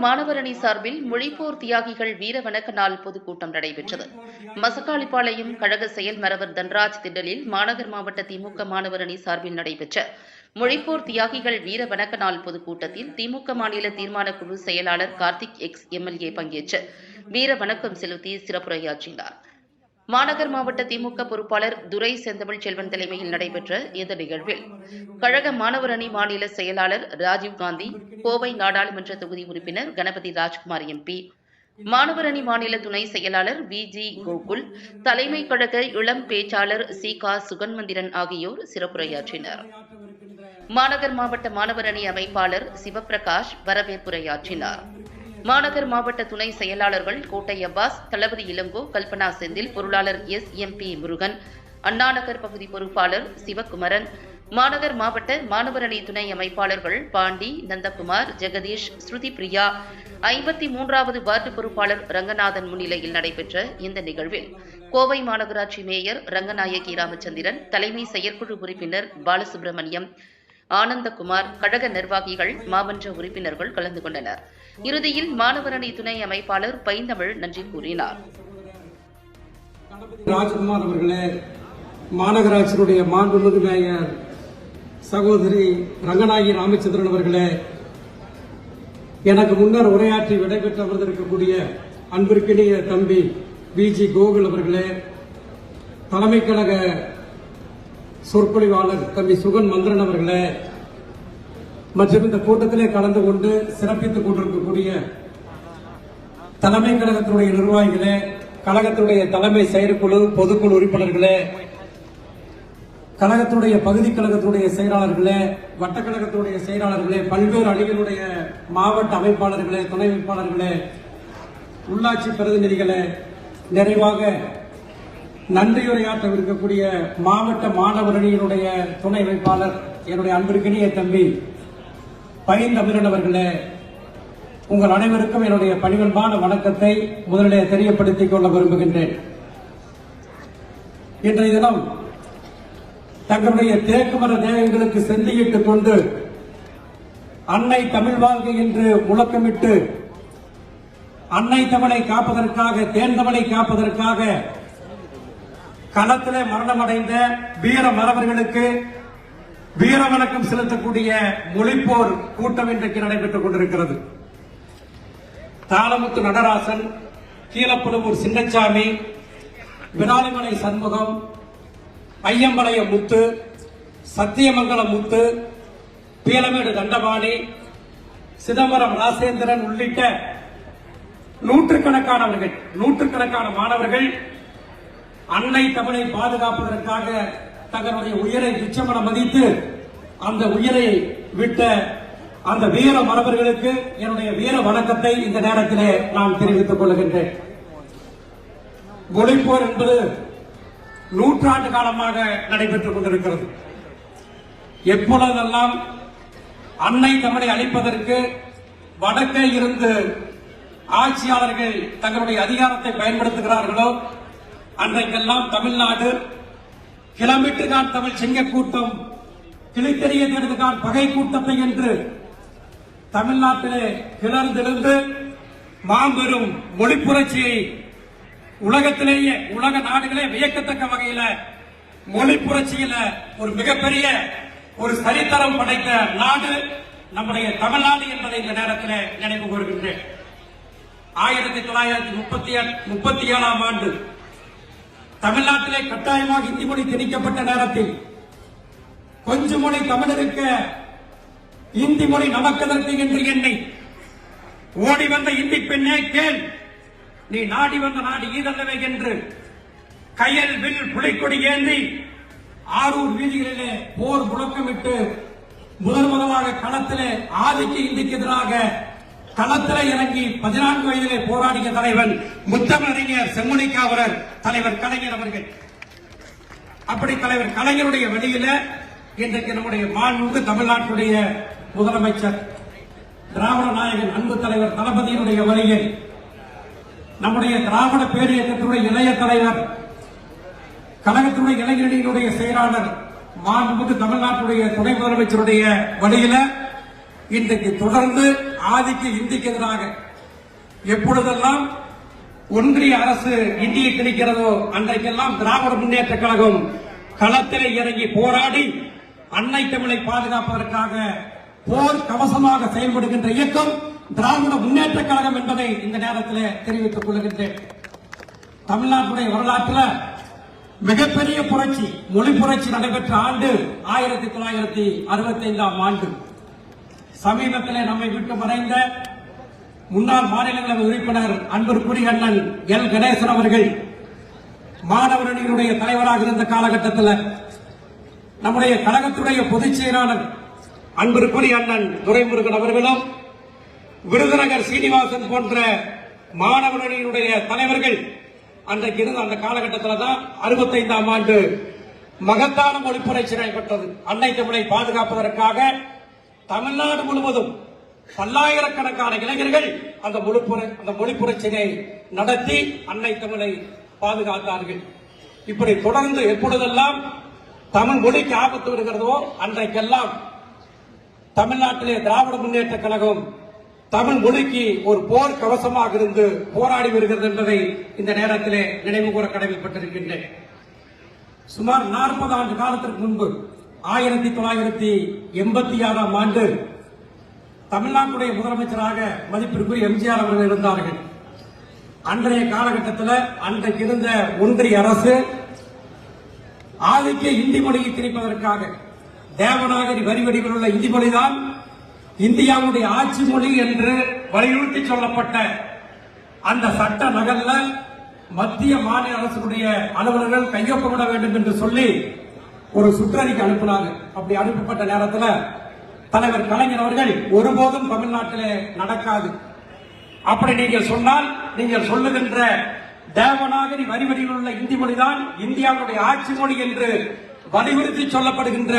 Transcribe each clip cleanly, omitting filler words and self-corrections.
மாணவர் அணி சார்பில் மொழிப்போர் தியாகிகள் வீர வணக்க நாள் பொதுக்கூட்டம் நடைபெற்றது. மசக்காளிப்பாளையம் கழக செயல் மரவர் தன்ராஜ் திடலில் மாநகர் மாவட்ட திமுக மாணவர் அணி சார்பில் நடைபெற்ற மொழிப்போர் தியாகிகள் வீர வணக்க நாள் பொதுக்கூட்டத்தில் திமுக மாநில தீர்மான குழு செயலாளர் கார்த்திக் எக்ஸ் எம்எல்ஏ பங்கேற்று வீர வணக்கம் செலுத்தி சிறப்புரையாற்றினார். மாநகர் மாவட்ட திமுக பொறுப்பாளர் துரை செந்தமிழ் செல்வன் தலைமையில் நடைபெற்ற இந்த நிகழ்வில் கழக மாணவர் அணி மாநில செயலாளர் ராஜீவ்காந்தி, கோவை நாடாளுமன்ற தொகுதி உறுப்பினர் கணபதி ராஜ்குமார் எம்பி, மாணவர் அணி மாநில துணை செயலாளர் வி.ஜி. கோகுல், தலைமை கழக இளம் பேச்சாளர் சி.கா. சுகன்மந்திரன் ஆகியோர் சிறப்புரையாற்றினர். மாநகர் மாவட்ட மாணவர் அணி அமைப்பாளர் சிவபிரகாஷ் வரவேற்புரையாற்றினார். மாநகர் மாவட்ட துணை செயலாளர்கள் கோட்டை அப்பாஸ், தளபதி இளங்கோ, கல்பனா செந்தில், பொருளாளர் எஸ்.எம்.பி. முருகன், அண்ணாநகர் பகுதி பொறுப்பாளர் சிவகுமரன், மாநகர் மாவட்ட மாணவர் அணி துணை அமைப்பாளர்கள் பாண்டி, நந்தகுமார், ஜெகதீஷ், ஸ்ருதி பிரியா, 53வது வார்டு பொறுப்பாளர் ரங்கநாதன் முன்னிலையில் நடைபெற்ற இந்த நிகழ்வில் கோவை மாநகராட்சி மேயர் ரங்கநாயகி ராமச்சந்திரன், தலைமை செயற்குழு உறுப்பினர் பாலசுப்ரமணியம், ஆனந்தகுமார், கழக நிர்வாகிகள், மாமன்ற உறுப்பினர்கள் கலந்து கொண்டனர். இறுதியில் மாணவர் அணி துணை அமைப்பாளர் பைந்தமிழ் நன்றி கூறினார். ராஜ்குமார் அவர்களே, மாநகராட்சியுடைய மாண்புமிகு மேயர் சகோதரி ரங்கநாயகி ராமச்சந்திரன் அவர்களே, எனக்கு முன்னர் உரையாற்றி விடைபெற்று அமர்ந்திருக்கக்கூடிய அன்பிற்கினிய தம்பி வி.ஜி. கோகுல் அவர்களே, தலைமை கழக சொற்பொழிவாளர் தம்பி சுகன் மந்திரன் அவர்களே, மற்றும் இந்த கூட்டத்திலே கலந்து கொண்டு சிறப்பித்துக் கொண்டிருக்கக்கூடிய தலைமை கழகத்தினுடைய நிர்வாகிகளே, கழகத்தினுடைய தலைமை செயற்குழு பொதுக்குழு உறுப்பினர்களே, கழகத்தினுடைய பகுதி கழகத்தினுடைய செயலாளர்களே, வட்டக்கழகத்தினுடைய செயலாளர்களே, பல்வேறு அணிகளுடைய மாவட்ட அமைப்பாளர்களே, துணை அமைப்பாளர்களே, உள்ளாட்சி பிரதிநிதிகளே, நிறைவாக நன்றியுரையாற்றவிருக்கக்கூடிய மாவட்ட மாணவர் அணியினுடைய துணை அமைப்பாளர் என்னுடைய அன்பிற்கினிய தம்பி பைந்தமிழன் அவர்களே, உங்கள் அனைவருக்கும் என்னுடைய பணிவன்பான வணக்கத்தை முதலிலே தெரியப்படுத்திக் கொள்ள விரும்புகின்றேன். இன்றைய தினம் தங்களுடைய தேக்குமர தேகங்களுக்கு செந்தியிட்டுக் கொண்டு அன்னை தமிழ் வாழ்க என்று முழக்கமிட்டு அன்னை தமிழை காப்பதற்காக, தேன் தமிழை காப்பதற்காக களத்திலே மரணமடைந்த வீர மறவர்களுக்கு வீர வணக்கம் செலுத்தக்கூடிய மொழிப்போர் கூட்டம் இன்றைக்கு நடைபெற்றுக் கொண்டிருக்கிறது. தாளமுத்து நடராசன், கீழப்புலவூர் சின்னச்சாமி, விராலிமலை சண்முகம், ஐயம்பாளையம் முத்து, சத்தியமங்கலம் முத்து, பீலமேடு தண்டபாணி, சிதம்பரம் ராசேந்திரன் உள்ளிட்ட நூற்றுக்கணக்கான மாணவர்கள் அன்னை தமிழை பாதுகாப்பதற்காக தங்களுடைய உயிரை துச்சமென மதித்து அந்த உயிரை விட்ட அந்த வீர மறவர்களுக்கு என்னுடைய வீர வணக்கத்தை இந்த நேரத்திலே நான் தெரிவித்துக் கொள்கின்றேன். மொழிப்போர் என்பது நூற்றாண்டு காலமாக நடைபெற்றுக் கொண்டிருக்கிறது. எப்பொழுதெல்லாம் அன்னை தமிழை அழிப்பதற்கு வடக்கே இருந்து ஆட்சியாளர்கள் தங்களுடைய அதிகாரத்தை பயன்படுத்துகிறார்களோ அன்றைக்கெல்லாம் தமிழ்நாடு கிளம்பிட்டுதான் தமிழ் சிங்க கூட்டம், கிளித்தெறிய தேடுதான் பகை கூட்டத்தை என்று தமிழ்நாட்டிலே கிளர்ந்தெழுந்து மாபெரும் மொழி புரட்சியை உலகத்திலேயே, உலக நாடுகளே வியக்கத்தக்க வகையில மொழி புரட்சியில ஒரு மிகப்பெரிய ஒரு சரித்திரம் படைத்த நாடு நம்முடைய தமிழ்நாடு என்பதை இந்த நேரத்தில் நினைவு கூறுகின்றேன். 1937ஆம் ஆண்டு தமிழ்நாட்டிலே கட்டாயமாக இந்தி மொழி திணிக்கப்பட்ட நேரத்தில் கொஞ்ச மொழி தமிழருக்க இந்தி மொழி நமக்கதற்கு என்று எண்ணி ஓடி வந்த இந்தி பெண்ணே கேள், நீ நாடி வந்த நாடு ஈதல்லவே என்று கையில் வில் புலிக்கொடி ஏந்தி ஆரூர் வீதிகளிலே போர் முழக்கமிட்டு முதலாக களத்திலே ஆதிக்க இந்திக்கு எதிராக களத்திலே இறங்கி 14 வயதிலே போராடிய தலைவன் முத்தமிழறிஞர் செம்முனிக்காவலர் தலைவர் கலைஞர் அவர்கள். அப்படி தலைவர் கலைஞருடைய வழியில இன்றைக்கு நம்முடைய மாண்புமிகு தமிழ்நாட்டுடைய முதலமைச்சர் திராவிட நாயகன் அன்பு தலைவர் தளபதியினுடைய வழியில் நம்முடைய திராவிட பேரியக்கத்தினுடைய இளைய தலைவர், கழகத்தினுடைய இளைஞரணியினுடைய செயலாளர், மாண்புமிகு தமிழ்நாட்டுடைய துணை முதலமைச்சருடைய வழியில இன்றைக்கு தொடர்ந்து ஆதிக்க இந்திக்கு எதிராக எப்பொழுதெல்லாம் ஒன்றிய அரசு இந்தியை திணிக்கிறதோ அன்றைக்கெல்லாம் திராவிட முன்னேற்ற கழகம் களத்திலே இறங்கி போராடி அன்னை தமிழை பாதுகாப்பதற்காக போர் கவசமாக செயல்படுகின்ற இயக்கம் திராவிட முன்னேற்ற கழகம் என்பதை இந்த நேரத்தில் தெரிவித்துக் கொள்கின்றேன். தமிழ்நாட்டுடைய வரலாற்றில் மிகப்பெரிய புரட்சி, மொழி புரட்சி நடைபெற்ற ஆண்டு 1965ஆம் ஆண்டு. சமீபத்தில் நம்மை விட்டு மறைந்த முன்னாள் மாநிலங்களவை உறுப்பினர் அன்பிற்குரிய அண்ணன் எல் கணேசன் அவர்கள் மாணவர் அணியினுடைய தலைவராக இருந்த காலகட்டத்தில் நம்முடைய கழகத்துடைய பொதுச் செயலாளர் அன்பிற்குரிய அண்ணன் துரைமுருகன் அவர்களும் விருதுநகர் சீனிவாசன் போன்ற மாணவர் அணியினுடைய தலைவர்கள் அன்றைக்கு இருந்த அந்த காலகட்டத்தில் தான் 65ஆம் ஆண்டு மகத்தான மொழி புரட்சி நடைபெற்றது. அன்னை தமிழை பாதுகாப்பதற்காக தமிழ்நாடு முழுவதும் பல்லாயிரக்கணக்கான இளைஞர்கள் அந்த மொழி புரட்சியை நடத்தி அன்னை தமிழை பாதுகாத்தார்கள். இப்படி தொடர்ந்து எப்பொழுதெல்லாம் தமிழ் மொழிக்கு ஆபத்து வருகிறதோ அன்றைக்கெல்லாம் தமிழ்நாட்டிலே திராவிட முன்னேற்ற கழகம் தமிழ் மொழிக்கு ஒரு போர் கவசமாக இருந்து போராடி வருகிறது என்பதை இந்த நேரத்திலே நினைவு கூற கடமைப்பட்டிருக்கின்றேன். சுமார் 40 ஆண்டு காலத்திற்கு முன்பு 1986ஆம் ஆண்டு தமிழ்நாட்டுடைய முதலமைச்சராக மதிப்பிற்குரிய எம்ஜிஆர் அவர்கள் இருந்தார்கள். அன்றைய காலகட்டத்தில் அன்றைக்கு இருந்த ஒன்றிய அரசு ஆதிக்க இந்தி மொழியை திணிப்பதற்காக தேவநாகரி வரி வடிவில் உள்ள இந்தி மொழிதான் இந்தியாவுடைய ஆட்சி மொழி என்று வலியுறுத்தி சொல்லப்பட்ட அந்த சட்ட நகல்ல மத்திய மாநில அரசுடைய அலுவலர்கள் கையொப்பமிட வேண்டும் என்று சொல்லி ஒரு சுற்றறிக்கை அனுப்பினாங்க. அப்படி அனுப்பப்பட்ட நேரத்தில் தலைவர் கலைஞர் அவர்கள் ஒருபோதும் தமிழ்நாட்டிலே நடக்காது, அப்படி நீங்கள் சொன்னால் நீங்கள் சொல்லுகின்ற தேவநாகரி வரி வடிவில் உள்ள இந்தி மொழிதான் இந்தியாவுடைய ஆட்சி மொழி என்று வலியுறுத்தி சொல்லப்படுகின்ற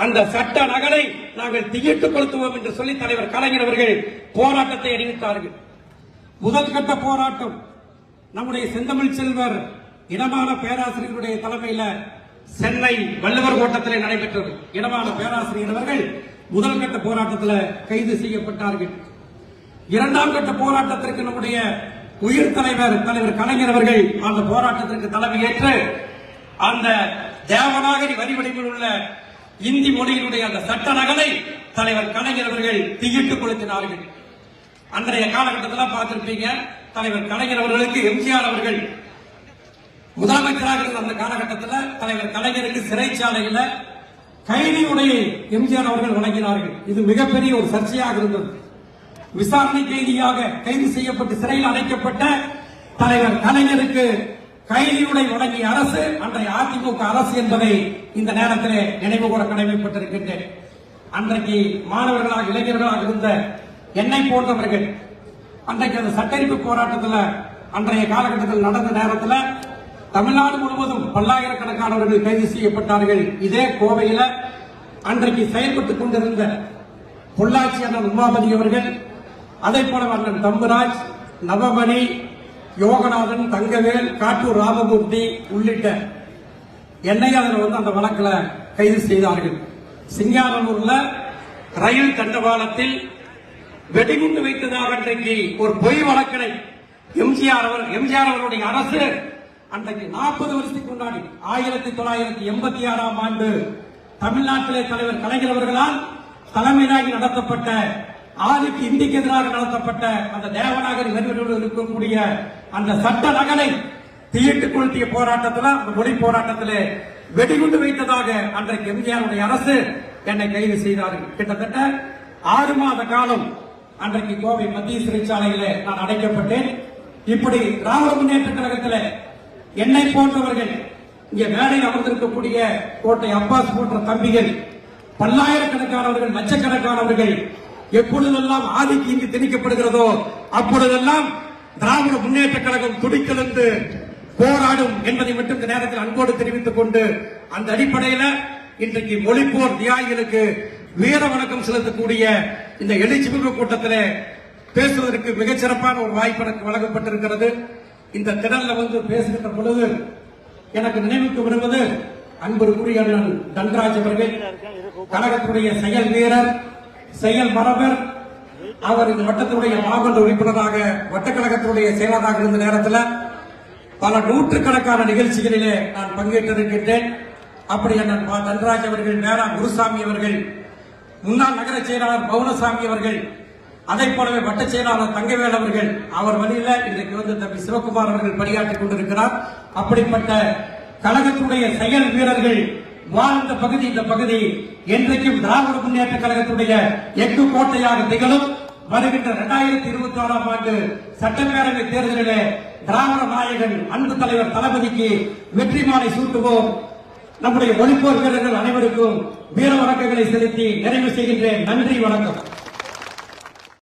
அந்த சட்ட நகலை நாங்கள் திகிட்டு கொளுத்துவோம் என்று சொல்லி தலைவர் கலைஞர் அவர்கள் போராட்டத்தை அறிவித்தார்கள். முதல் கட்ட போராட்டம் நம்முடைய செந்தமிழ் செல்வர் இனமான பேராசிரியருடைய தலைமையில் சென்னை வள்ளுவர் கோட்டத்திலே நடைபெற்றது. இனமான பேராசிரியர் அவர்கள் முதல் கட்ட போராட்டத்தில் கைது செய்யப்பட்டார்கள். இரண்டாம் கட்ட போராட்டத்திற்கு நம்முடைய உயிர் தலைவர் கலைஞர் அவர்கள் அந்த போராட்டத்திற்கு தலைமையேற்று அந்த தேவநாகரி வரி வடிவில் உள்ள இந்தி மொழியினுடைய அந்த சட்ட நகலை தலைவர் கலைஞர் அவர்கள் திகிட்டு கொளுத்தினார்கள். அன்றைய காலகட்டத்தில் பார்த்திருப்பீங்க, தலைவர் கலைஞர் அவர்களுக்கு எம்ஜிஆர் அவர்கள் முதலமைச்சராக இருந்த அந்த காலகட்டத்தில் தலைவர் கலைஞருக்கு சிறைச்சாலையில் கைதி உடையை எம்ஜிஆர் அவர்கள் வழங்கினார்கள். இது மிகப்பெரிய ஒரு சர்ச்சையாக இருந்தது. விசாரணை கைதியாக கைது செய்யப்பட்டு சிறையில் அடைக்கப்பட்ட தலைவர் கலைஞருக்கு கைதியுடை வழங்கிய அரசு அன்றைய அதிமுக அரசு என்பதை இந்த நேரத்திலே நினைவு கூற கடமைப்பட்டிருக்கின்றேன். அன்றைக்கு மாணவர்களாக இளைஞர்களாக இருந்த என்னை போன்றவர்கள் அன்றைக்கு அந்த சட்டரிப்பு போராட்டத்தில் அன்றைய காலகட்டத்தில் நடந்த நேரத்தில் தமிழ்நாடு முழுவதும் பல்லாயிரக்கணக்கானவர்கள் கைது செய்யப்பட்டார்கள். இதே கோவையில் அன்றைக்கு செயல்பட்டுக் கொண்டிருந்த பொள்ளாச்சி அண்ணன் உமாபதி அவர்கள், அதே போல அண்ணன் தம்புராஜ், நவமணி, யோகநாதன், தங்கவேல், காட்டூர் ராமமூர்த்தி உள்ளிட்ட என்னை அதில் அந்த வழக்கில் கைது செய்தார்கள். சிங்காரனூர்ல ரயில் தண்டவாளத்தில் வெடிகுண்டு வைத்ததாக அன்றைக்கு ஒரு பொய் வழக்கினை எம்ஜிஆர் அவருடைய அரசு அன்றைக்கு 40 வருஷத்துக்கு முன்னாடி 1986ஆம் ஆண்டு தமிழ்நாட்டிலே தலைவர் கலைஞர் அவர்களால் தலைமையாகி நடத்தப்பட்ட ஆதிக்கு இந்திக்கு எதிராக நடத்தப்பட்ட அந்த தேவநாகரி வரிவடிவில் இருக்கக்கூடிய அந்த சட்ட நகலை தீயிட்டு கொளுத்திய போராட்டத்தில், அந்த மொழி போராட்டத்திலே வெடிகுண்டு வைத்ததாக அன்றைக்கு எம்ஜிஆருடைய அரசு என்னை கைது செய்தார்கள். கிட்டத்தட்ட 6 மாத காலம் அன்றைக்கு கோவை மத்திய சிறைச்சாலையிலே நான் அடைக்கப்பட்டேன். இப்படி திராவிட முன்னேற்ற கழகத்தில் என்னை போன்றவர்கள், இங்கே மேடையில் அமர்ந்திருக்கக்கூடிய கோட்டை அப்பாஸ் போன்ற தம்பிகள், பல்லாயிரக்கணக்கானவர்கள், லட்சக்கணக்கானவர்கள் எப்பொழுதெல்லாம் ஆதிக்கு இங்கு திணிக்கப்படுகிறதோ அப்பொழுதெல்லாம் திராவிட முன்னேற்ற கழகம் துடிக்கெழுந்து போராடும் என்பதை மட்டும் இந்த நேரத்தில் அன்போடு தெரிவித்துக் கொண்டு, அந்த அடிப்படையில் இன்றைக்கு மொழிப்போர் தியாகிகளுக்கு வீர வணக்கம் செலுத்தக்கூடிய இந்த எழுச்சிமிகு கூட்டத்தில் பேசுவதற்கு மிகச்சிறப்பான ஒரு வாய்ப்பு எனக்கு வழங்கப்பட்டிருக்கிறது. இந்த திடல்ல பேசுகின்ற பொழுது எனக்கு நினைவுக்கு வருவது அன்புக்குரிய அண்ணன் தன்ராஜ் அவர்கள், கழகத்துடைய செயல் வீரர், செயல் மரபர், அவர் இந்த வட்டத்தினுடைய மாமன்ற உறுப்பினராக வட்டக்கழகத்தினுடைய செயலாளராக இருந்த நேரத்தில் பல நூற்றுக்கணக்கான நிகழ்ச்சிகளிலே நான் பங்கேற்றிருக்கின்றேன். அப்படி அண்ணன் தன்ராஜ் அவர்கள், மேரா குருசாமி அவர்கள், முன்னாள் நகர செயலாளர் பவுனசாமி அவர்கள், அதை போலவே வட்ட செயலாளர் தங்கவேல் அவர்கள், அவர் வழியில இன்றைக்கு தம்பி சிவகுமார் அவர்கள் பணியாற்றிக் கொண்டிருக்கிறார். அப்படிப்பட்ட கழகத்துடைய செயல் வீரர்கள் வாழ்ந்த பகுதி இந்த பகுதி என்றைக்கும் திராவிட முன்னேற்ற கழகத்துடைய எஃகு கோட்டையாக திகழும். வருகின்ற 2024ஆம் ஆண்டு சட்டப்பேரவை தேர்தலிலே திராவிட நாயகன் அன்பு தலைவர் தளபதிக்கு வெற்றி மாலை சூட்டுவோம். நம்முடைய ஒளிப்போர் வீரர்கள் அனைவருக்கும் வீர வணக்கங்களை செலுத்தி நிறைவு செய்கின்றேன். நன்றி, வணக்கம்.